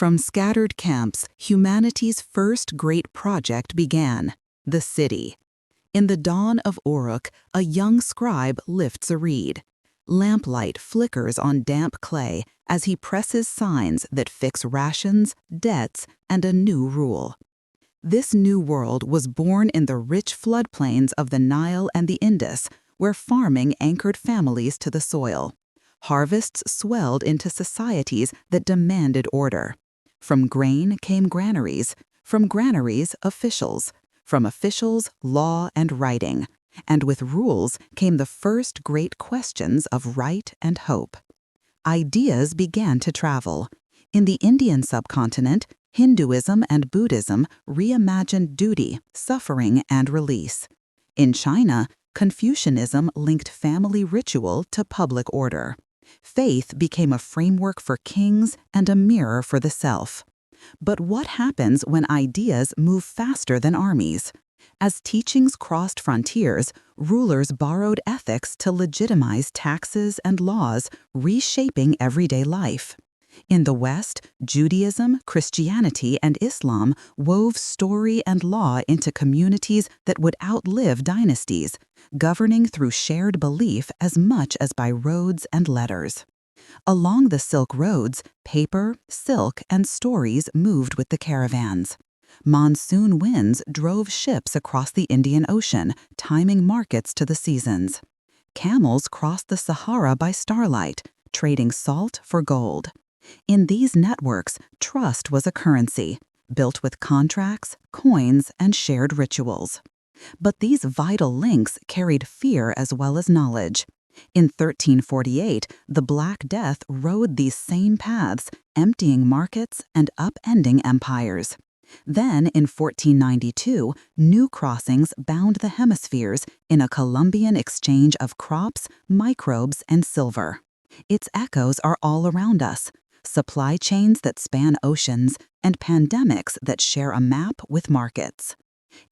From scattered camps, humanity's first great project began, the city. In the dawn of Uruk, a young scribe lifts a reed. Lamplight flickers on damp clay as he presses signs that fix rations, debts, and a new rule. This new world was born in the rich floodplains of the Nile and the Indus, where farming anchored families to the soil. Harvests swelled into societies that demanded order. From grain came granaries, from granaries, officials, from officials, law and writing, and with rules came the first great questions of right and hope. Ideas began to travel. In the Indian subcontinent, Hinduism and Buddhism reimagined duty, suffering, and release. In China, Confucianism linked family ritual to public order. Faith became a framework for kings and a mirror for the self. But what happens when ideas move faster than armies? As teachings crossed frontiers, rulers borrowed ethics to legitimize taxes and laws, reshaping everyday life. In the West, Judaism, Christianity, and Islam wove story and law into communities that would outlive dynasties, governing through shared belief as much as by roads and letters. Along the Silk Roads, paper, silk, and stories moved with the caravans. Monsoon winds drove ships across the Indian Ocean, timing markets to the seasons. Camels crossed the Sahara by starlight, trading salt for gold. In these networks, trust was a currency, built with contracts, coins, and shared rituals. But these vital links carried fear as well as knowledge. In 1348, the Black Death rode these same paths, emptying markets and upending empires. Then, in 1492, new crossings bound the hemispheres in a Columbian exchange of crops, microbes, and silver. Its echoes are all around us. Supply chains that span oceans, and pandemics that share a map with markets.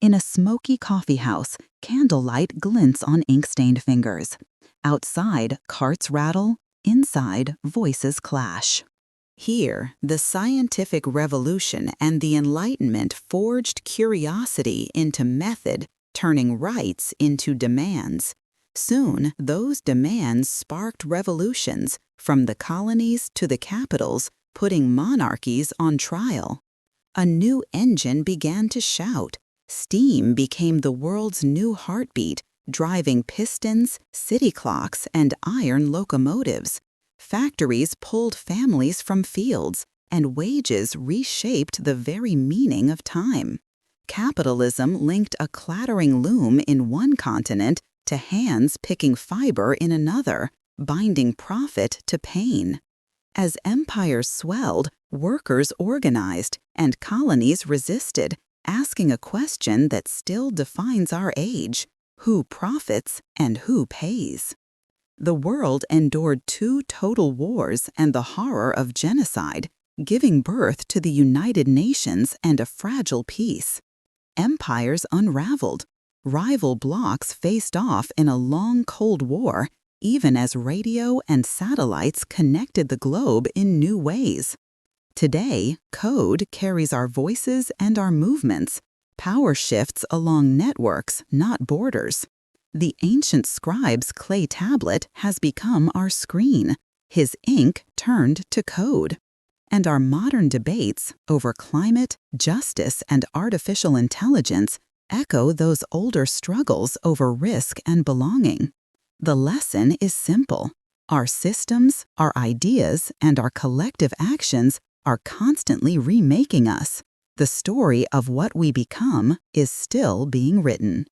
In a smoky coffee house, candlelight glints on ink-stained fingers. Outside, carts rattle. Inside, voices clash. Here, the scientific revolution and the Enlightenment forged curiosity into method, turning rights into demands. Soon, those demands sparked revolutions, from the colonies to the capitals, putting monarchies on trial. A new engine began to shout. Steam became the world's new heartbeat, driving pistons, city clocks, and iron locomotives. Factories pulled families from fields, and wages reshaped the very meaning of time. Capitalism linked a clattering loom in one continent to hands picking fiber in another, binding profit to pain. As empires swelled, workers organized, and colonies resisted, asking a question that still defines our age: who profits and who pays? The world endured 2 total wars and the horror of genocide, giving birth to the United Nations and a fragile peace. Empires unraveled. Rival blocs faced off in a long Cold War, even as radio and satellites connected the globe in new ways. Today, code carries our voices and our movements. Power shifts along networks, not borders. The ancient scribe's clay tablet has become our screen, his ink turned to code. And our modern debates over climate, justice, and artificial intelligence echo those older struggles over risk and belonging. The lesson is simple. Our systems, our ideas, and our collective actions are constantly remaking us. The story of what we become is still being written.